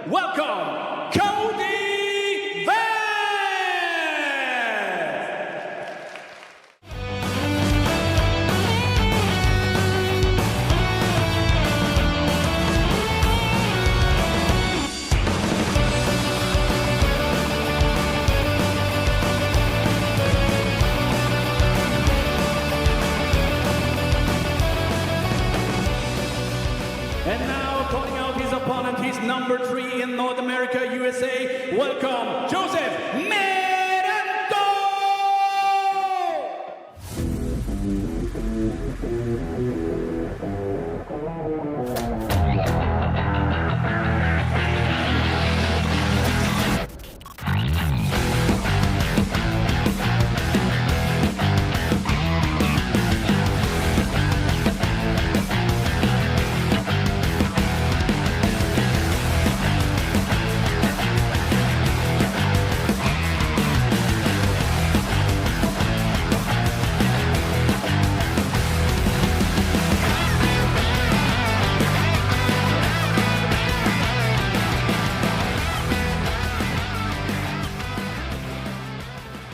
welcome Cody. And now, calling out his opponent, he's number 3 in North America, USA. Welcome, Joseph Meranto!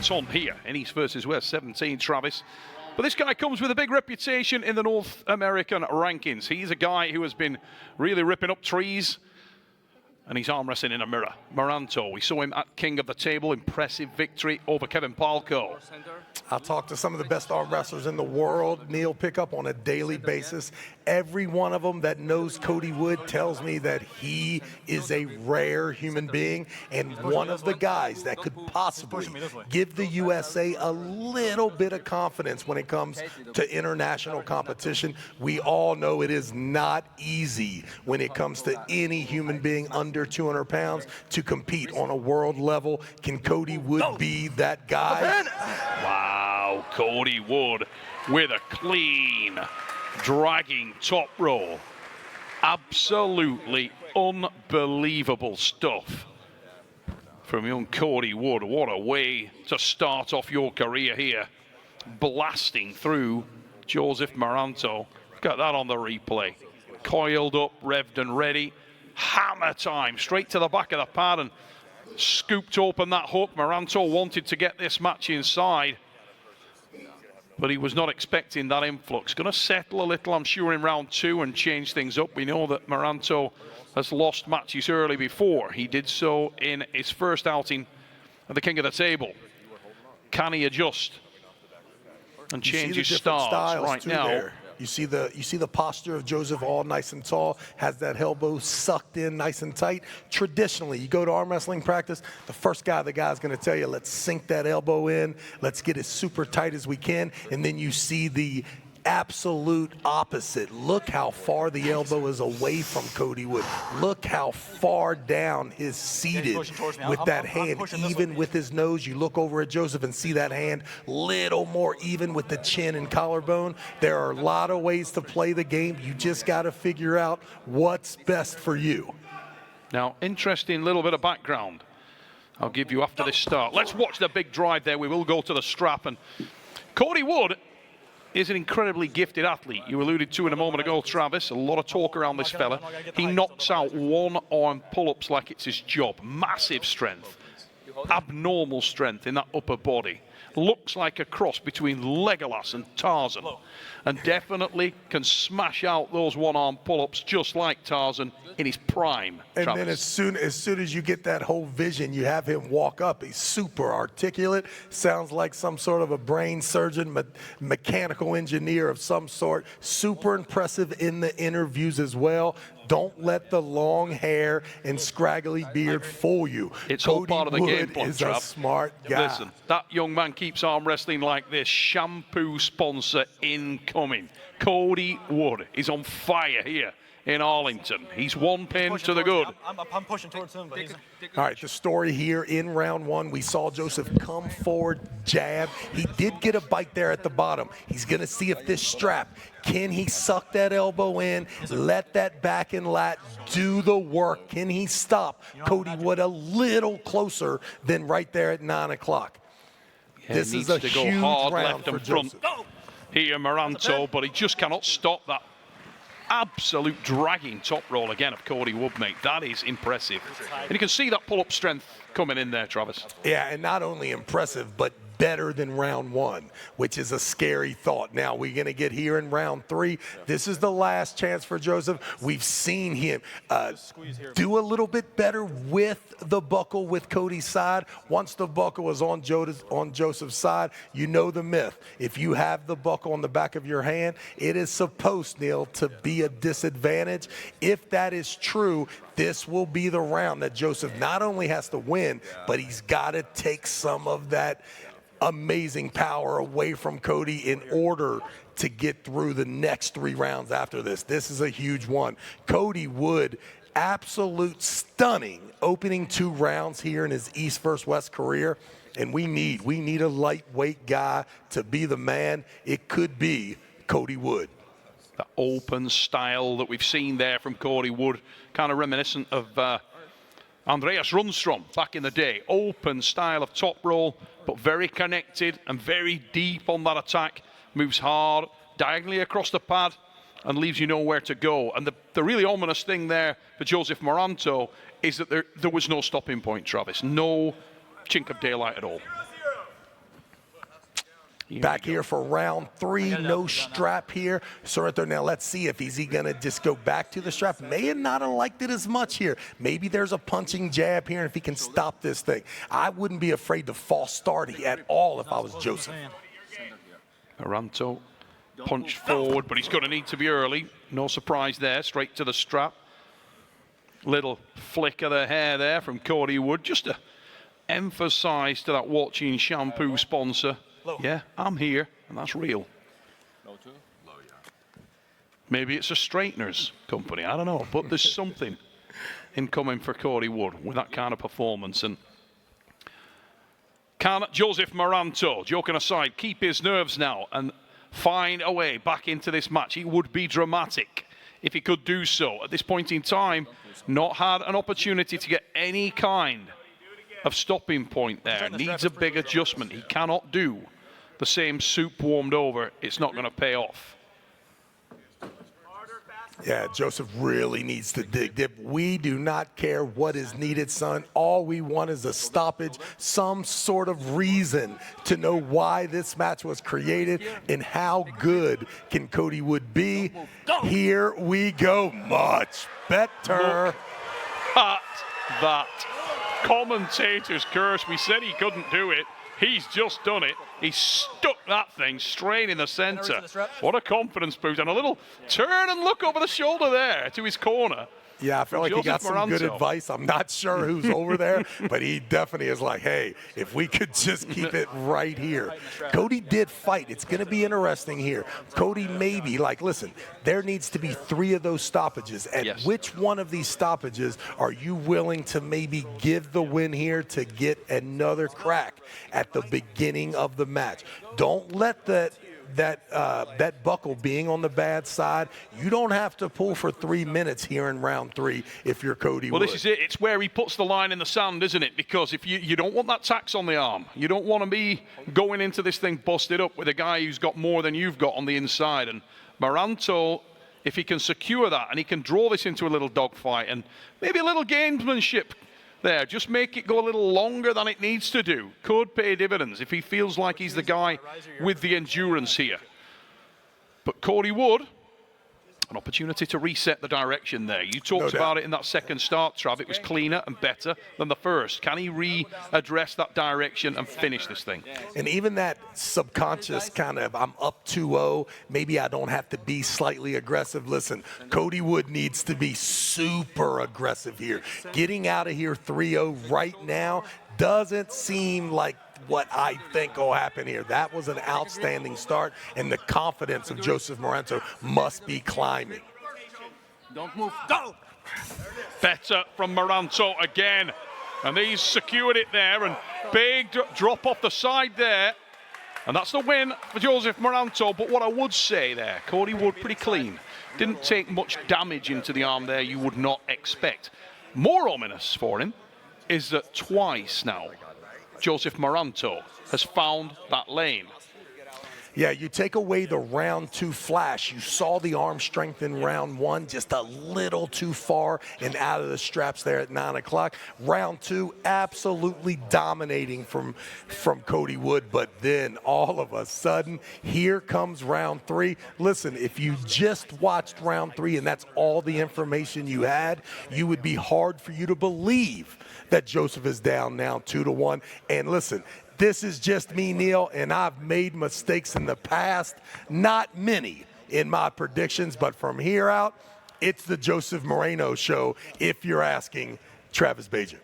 On here in East versus West 17, Travis. But this guy comes with a big reputation in the North American rankings. He's a guy who has been really ripping up trees, and he's arm wrestling in a mirror. Meranto, we saw him at King of the Table, impressive victory over Kevin Palco. I talk to some of the best arm wrestlers in the world, Neil, pick up on a daily basis. Every one of them that knows Cody Wood tells me that he is a rare human being and one of the guys that could possibly give the USA a little bit of confidence when it comes to international competition. We all know it is not easy when it comes to any human being under 200 pounds to compete on a world level. Can Cody Wood be that guy? Wow, Cody Wood with a clean, dragging top roll. Absolutely unbelievable stuff from young Cody Wood. What a way to start off your career here. Blasting through Joseph Meranto. Look at that on the replay. Coiled up, revved and ready. Hammer time, straight to the back of the pad and scooped open that hook. Meranto wanted to get this match inside, but he was not expecting that influx. Going to settle a little, I'm sure, in round 2 and change things up. We know that Meranto has lost matches early before. He did so in his first outing at the King of the Table. Can he adjust and change his style right now? There. You see the posture of Joseph, all nice and tall, has that elbow sucked in nice and tight. Traditionally, you go to arm wrestling practice, the first guy the guy's going to tell you, let's sink that elbow in, let's get it super tight as we can, and then you see the absolute opposite. Look how far the elbow is away from Cody Wood. Look how far down he's seated with that hand, even with his nose. You look over at Joseph and see that hand little more even with the chin and collarbone. There are a lot of ways to play the game. You just got to figure out what's best for you. Now, interesting little bit of background I'll give you after this start. Let's watch the big drive there. We will go to the strap. And Cody Wood is an incredibly gifted athlete. You alluded to it a moment ago, Travis. A lot of talk around this fella. He knocks out one-arm pull-ups like it's his job. Massive strength. Abnormal strength in that upper body. Looks like a cross between Legolas and Tarzan. And definitely can smash out those one-arm pull-ups just like Tarzan in his prime. And Travis. then as soon as you get that whole vision, you have him walk up. He's super articulate. Sounds like some sort of a brain surgeon, mechanical engineer of some sort. Super impressive in the interviews as well. Don't let the long hair and scraggly beard fool you. It's Cody all part of the Wood game plan, is a smart guy. Listen, that young man keeps arm wrestling like this. Shampoo sponsor incoming. Cody Wood is on fire here in Arlington. He's one pin to the good. I'm pushing towards him, but All right, the story here in round 1, we saw Joseph come forward, jab. He did get a bite there at the bottom. He's going to see if this strap, can he suck that elbow in, let that back and lat do the work? Can he stop Cody Wood a little closer than right there at 9 o'clock? Yeah, this is a huge hard round left for and front Joseph. here, Meranto, but he just cannot stop that absolute dragging top roll again of Cody Wood, mate. That is impressive. And you can see that pull-up strength coming in there, Travis. Yeah, and not only impressive, but better than round one, which is a scary thought. Now, we're going to get here in round 3. This is the last chance for Joseph. We've seen him do a little bit better with the buckle with Cody's side. Once the buckle is on Joseph's side, you know the myth. If you have the buckle on the back of your hand, it is supposed, Neil, to be a disadvantage. If that is true, this will be the round that Joseph not only has to win, but he's got to take some of that amazing power away from Cody in order to get through the next 3 rounds after this. This is a huge one. Cody Wood, absolute stunning opening 2 rounds here in his East vs. West career. And we need a lightweight guy to be the man. It could be Cody Wood. The open style that we've seen there from Cody Wood, kind of reminiscent of Andreas Rundstrom back in the day. Open style of top roll, but very connected and very deep on that attack. Moves hard, diagonally across the pad, and leaves you nowhere to go. And the really ominous thing there for Joseph Meranto is that there was no stopping point, Travis. No chink of daylight at all. Back here for round 3, no strap here. Sorrento, now let's see if he's going to just go back to the strap. May have not have liked it as much here. Maybe there's a punching jab here, and if he can stop this thing. I wouldn't be afraid to false start at all if I was Joseph. Meranto punched forward, but he's going to need to be early. No surprise there, straight to the strap. Little flick of the hair there from Cody Wood, just to emphasize to that watching shampoo sponsor, yeah, I'm here, and that's real. Maybe it's a straightener's company, I don't know, but there's something incoming for Cody Wood with that kind of performance. And can Joseph Meranto, joking aside, keep his nerves now and find a way back into this match? It would be dramatic if he could do so. At this point in time, not had an opportunity to get any kind of stopping point there. Needs a big adjustment. He cannot do the same soup warmed over. It's not going to pay off. Yeah, Joseph really needs to dig deep. We do not care what is needed, son. All we want is a stoppage, some sort of reason to know why this match was created and how good can Cody Wood be. Here we go. Much better. Look at that. Commentator's curse. We said he couldn't do it. He's just done it. He stuck that thing straight in the center. What a confidence boost. And a little turn and look over the shoulder there to his corner. Yeah, I feel like he got some good advice. I'm not sure who's over there, but he definitely is like, hey, if we could just keep it right here. Cody did fight. It's going to be interesting here. Cody maybe, like, listen, there needs to be 3 of those stoppages. And which one of these stoppages are you willing to maybe give the win here to get another crack at the beginning of the match? Don't let that buckle being on the bad side, you don't have to pull for 3 minutes here in round 3 if you're Cody Wood. Well, this is it. It's where he puts the line in the sand, isn't it? Because if you don't want that tax on the arm. You don't want to be going into this thing busted up with a guy who's got more than you've got on the inside. And Meranto, if he can secure that and he can draw this into a little dogfight and maybe a little gamesmanship there, just make it go a little longer than it needs to do, could pay dividends if he feels like he's the guy with the endurance here. But Cody Wood, an opportunity to reset the direction there. You talked about it in that second start, Trav. It was cleaner and better than the first. Can he readdress that direction and finish this thing? And even that subconscious kind of, I'm up 2-0, maybe I don't have to be slightly aggressive. Listen, Cody Wood needs to be super aggressive here. Getting out of here 3-0 right now doesn't seem like what I think will happen here. That was an outstanding start, and the confidence of Joseph Meranto must be climbing. Don't move. Go! Better from Meranto again. And he's secured it there, and big drop off the side there. And that's the win for Joseph Meranto. But what I would say there, Cody Wood pretty clean. Didn't take much damage into the arm there you would not expect. More ominous for him is that twice now Joseph Meranto has found that lane. Yeah, you take away the round 2 flash. You saw the arm strength in round 1, just a little too far and out of the straps there at 9 o'clock. Round 2, absolutely dominating from Cody Wood, but then all of a sudden, here comes round 3. Listen, if you just watched round 3 and that's all the information you had, you would be hard for you to believe that Joseph is down now 2-1. And listen, this is just me, Neil, and I've made mistakes in the past. Not many in my predictions, but from here out, it's the Joseph Meranto show, if you're asking Travis Bajan.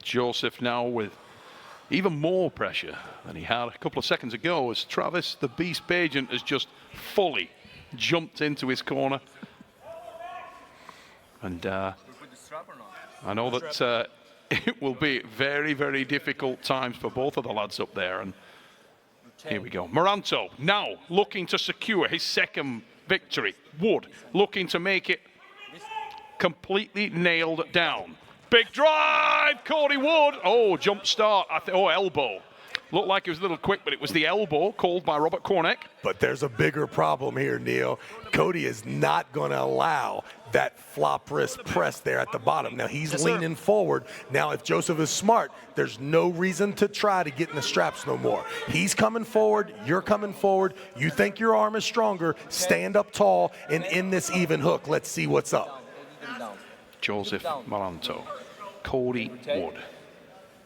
Joseph now with even more pressure than he had a couple of seconds ago, as Travis, the Beast Bajan, has just fully jumped into his corner. And I know that it will be very, very difficult times for both of the lads up there. And here we go. Meranto now looking to secure his second victory. Wood looking to make it completely nailed down. Big drive, Cody Wood. Oh, jump start. Elbow. Looked like it was a little quick, but it was the elbow called by Robert Cornick. But there's a bigger problem here, Neil. Cody is not going to allow that flop wrist press there at the bottom. Now, he's leaning forward. Now, if Joseph is smart, there's no reason to try to get in the straps no more. He's coming forward. You're coming forward. You think your arm is stronger. Stand up tall and in this even hook. Let's see what's up. Joseph Meranto, Cody Wood.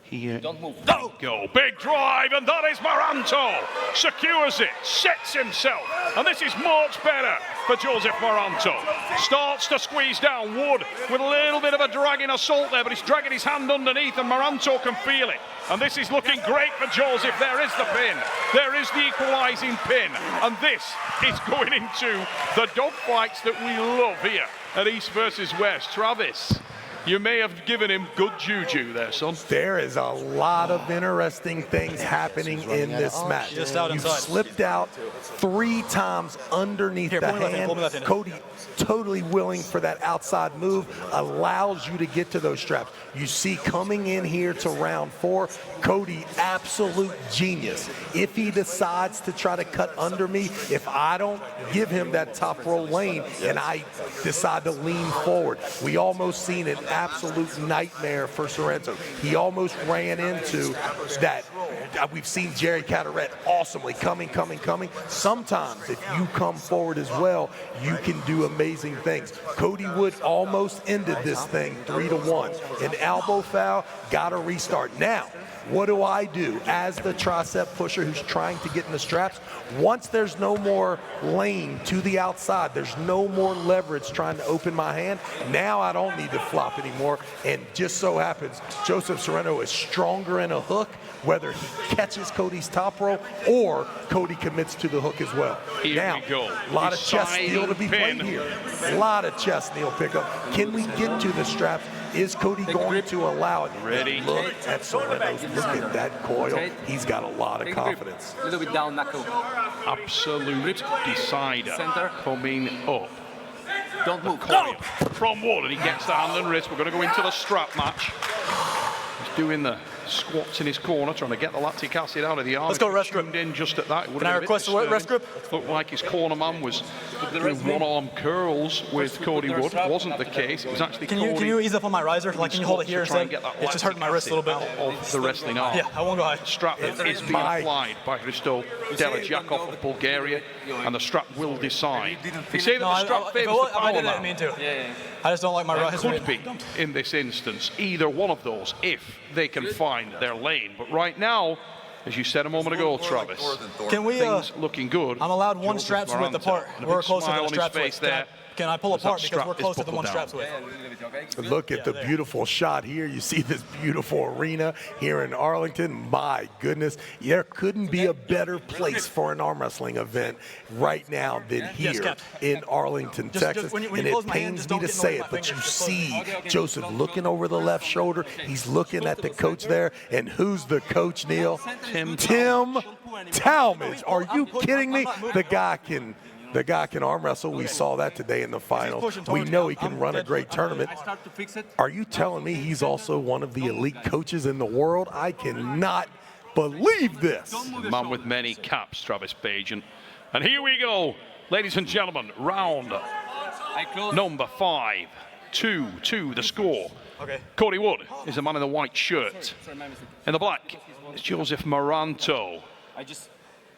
Here Don't move. go. Big drive, and that is Meranto. Secures it, sets himself, and this is much better for Joseph Meranto. Starts to squeeze down. Wood with a little bit of a dragging assault there, but he's dragging his hand underneath, and Meranto can feel it. And this is looking great for Joseph. There is the pin. There is the equalizing pin. And this is going into the dogfights that we love here at East versus West. Travis, you may have given him good juju there, son. There is a lot of interesting things happening in this match. You've slipped out 3 times underneath the hand. Cody totally willing for that outside move, allows you to get to those straps. You see coming in here to round 4, Cody, absolute genius. If he decides to try to cut under me, if I don't give him that top row lane and I decide to lean forward, we almost seen an absolute nightmare for Meranto. He almost ran into that. We've seen Jerry Carteret awesomely coming. Sometimes if you come forward as well, you can do amazing things. Cody Wood almost ended this thing 3-1. An elbow foul, got to restart. Now, what do I do as the tricep pusher who's trying to get in the straps? Once there's no more lane to the outside, there's no more leverage trying to open my hand, now I don't need to flop anymore. And just so happens, Joseph Meranto is stronger in a hook, whether he catches Cody's top row or Cody commits to the hook as well. Here now, we go. A lot of chest steel to be played here. A lot of chest steel pickup. Can we get to the straps? Is Cody going to allow it? Ready. Look at Meranto. Look at that coil. He's got a lot of confidence. A little bit down, knuckle. Absolute decider Center. coming up. Don't move. Coil from Wood, and he gets the hand and wrist. We're going to go into the strap match. He's doing the squats in his corner, trying to get the lactic acid out of the arm. Let's go rest grip. In just at that. Can I request a rest grip? Looked like his corner man was doing one-arm curls with Cody Wood. Wasn't the case. It was actually Can Cody. you ease up on my riser? Like, can you hold it here instead? It's just hurting my wrist a little bit. Of the wrestling arm. Yeah, I won't go high. Strap that is being applied by Hristo Delajakov of Bulgaria, and the strap will decide. They say that the strap favors the I power didn't mean man. to. I just don't like my right. Could be, in this instance, either one of those if they can find their lane. But right now, as you said a moment ago, Travis, Can we? things looking good. I'm allowed one Joseph straps width Meranto. apart. And a We're big closer smile than on the his straps face width. there. Can I pull As that apart because strap we're is closer than buckled one down. straps width? Look at the beautiful shot here. You see this beautiful arena here in Arlington. My goodness, there couldn't be a better place for an arm wrestling event right now than here in Arlington, Texas. when you and close it my hand, pains just me don't to get in the say way it, of my but you fingers. see Joseph looking over the left shoulder. He's looking at the coach there. And who's the coach, Neil? Tim Talmadge. Are you kidding me? The guy can arm wrestle. We saw that today in the final. We know he can run a great tournament. To fix it. Are you telling me he's also one of the elite coaches in the world? I cannot believe this. Man with many caps, Travis Page. And here we go, ladies and gentlemen, round number 5. 2-2 the score. Okay. Cody Wood is the man in the white shirt. In the black is Joseph Meranto.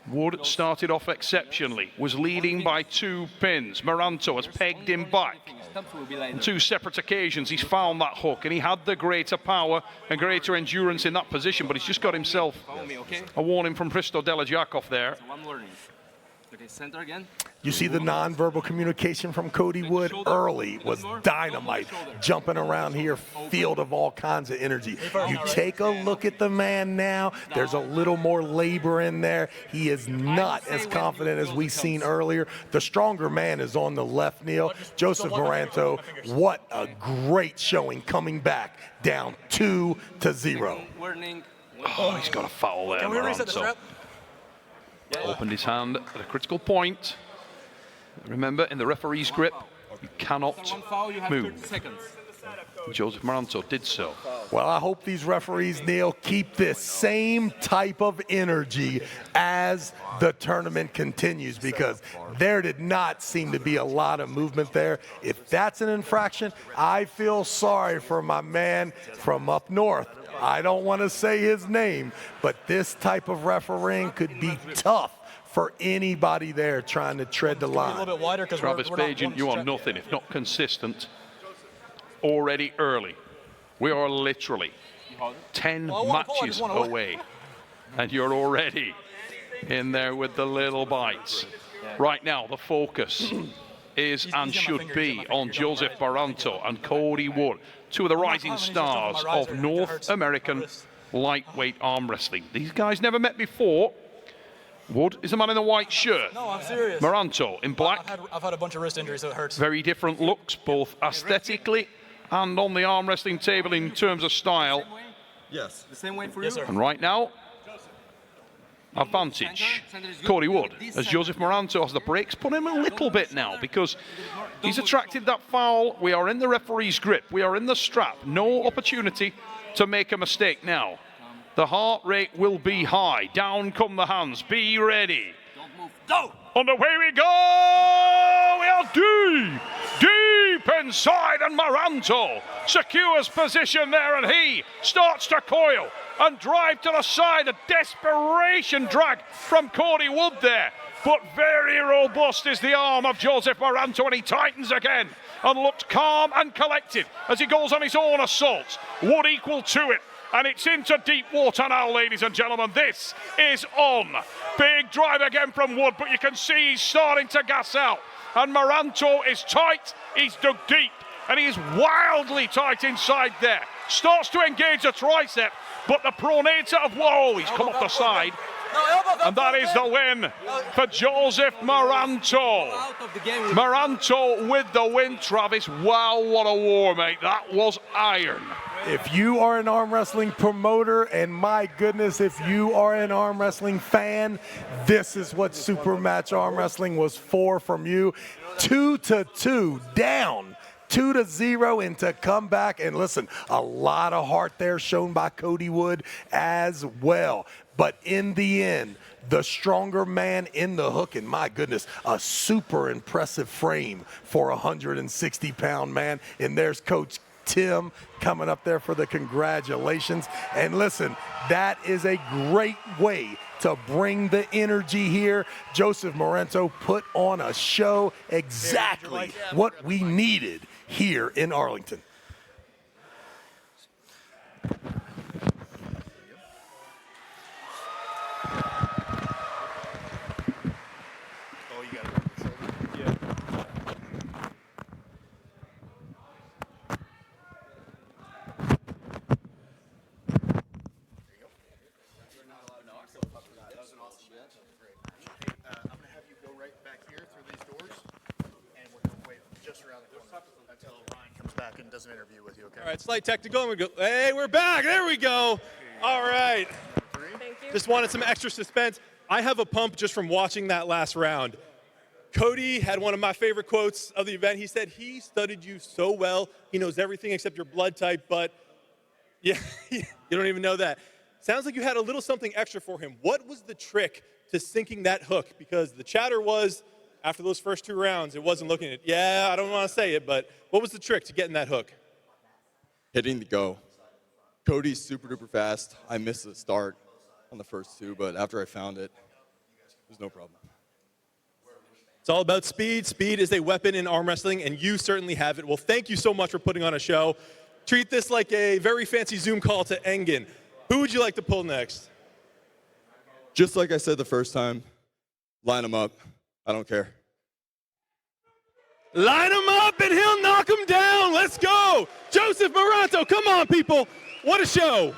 Wood started off exceptionally, was leading by 2 pins. Meranto has pegged him back. On 2 separate occasions, he's found that hook, and he had the greater power and greater endurance in that position, but he's just got himself a warning from Hristo Delajakov there. Okay, center again. You see the nonverbal communication from Cody Wood early was dynamite. Jumping around here, field of all kinds of energy. You take a look at the man now, there's a little more labor in there. He is not as confident as we've seen earlier. The stronger man is on the left, Neil. Joseph Meranto, what a great showing coming back down 2-0. Oh, he's got a foul there, Can we reset the Meranto. strap? Opened his hand at a critical point. Remember, in the referee's grip, you cannot move. Joseph Meranto did so. Well, I hope these referees, Neil, keep this same type of energy as the tournament continues, because there did not seem to be a lot of movement there. If that's an infraction, I feel sorry for my man from up north. I don't want to say his name, but this type of refereeing could be tough for anybody there trying to tread the A line. little bit wider because Travis Page, you are nothing if not consistent already early. We are literally 10 matches away, and you're already in there with the little bites. Right now, the focus is and should be on Joseph Meranto and Cody Wood, 2 of the rising stars of North American lightweight arm wrestling. These guys never met before. Wood is the man in the white shirt. No, I'm serious. Meranto in black. I've had a bunch of wrist injuries, so it hurts. Very different looks, both aesthetically and on the arm wrestling table in terms of style. Yes. The same way for you? Yes, sir. And right now, advantage. Cody Wood, as Joseph Meranto has the brakes put him a little bit now, because he's attracted that foul. We are in the referee's grip. We are in the strap. No opportunity to make a mistake now. The heart rate will be high. Down come the hands. Be ready. Don't move. Go! Underway we go! We are deep inside, and Meranto secures position there, and he starts to coil and drive to the side. A desperation drag from Cody Wood there, but very robust is the arm of Joseph Meranto, and he tightens again and looked calm and collected as he goes on his own assault. Wood equal to it. And it's into deep water now, ladies and gentlemen. This is on. Big drive again from Wood, but you can see he's starting to gas out. And Meranto is tight, he's dug deep, and he's wildly tight inside there. Starts to engage a tricep, but the pronator of whoa, he's come off the side. And that is the win for Joseph Meranto. Meranto with the win, Travis. Wow, what a war, mate. That was iron. If you are an arm wrestling promoter, and my goodness, if you are an arm wrestling fan, this is what Supermatch Arm Wrestling was for from you. 2-2, down 2-0, and to come back. And listen, a lot of heart there shown by Cody Wood as well. But in the end, the stronger man in the hook, and my goodness, a super impressive frame for a 160-pound man. And there's Coach Tim coming up there for the congratulations. And listen, that is a great way to bring the energy here. Joseph Meranto put on a show, exactly what we needed here in Arlington. Does an interview with you, okay? All right, slight technical, and we go, hey, we're back, there we go. All right. Thank you. Just wanted some extra suspense. I have a pump just from watching that last round. Cody had one of my favorite quotes of the event. He said, he studied you so well, he knows everything except your blood type, but yeah, you don't even know that. Sounds like you had a little something extra for him. What was the trick to sinking that hook? Because the chatter was, after those first 2 rounds, it wasn't looking at, yeah, I don't want to say it, but what was the trick to getting that hook? Hitting the go. Cody's super duper fast. I missed the start on the first 2, but after I found it, there's no problem. It's all about speed. Speed is a weapon in arm wrestling, and you certainly have it. Well, thank you so much for putting on a show. Treat this like a very fancy Zoom call to Engen. Who would you like to pull next? Just like I said the first time, line him up. I don't care. Line him up, and he'll knock him down. Let's go. Joseph Meranto, come on, people. What a show.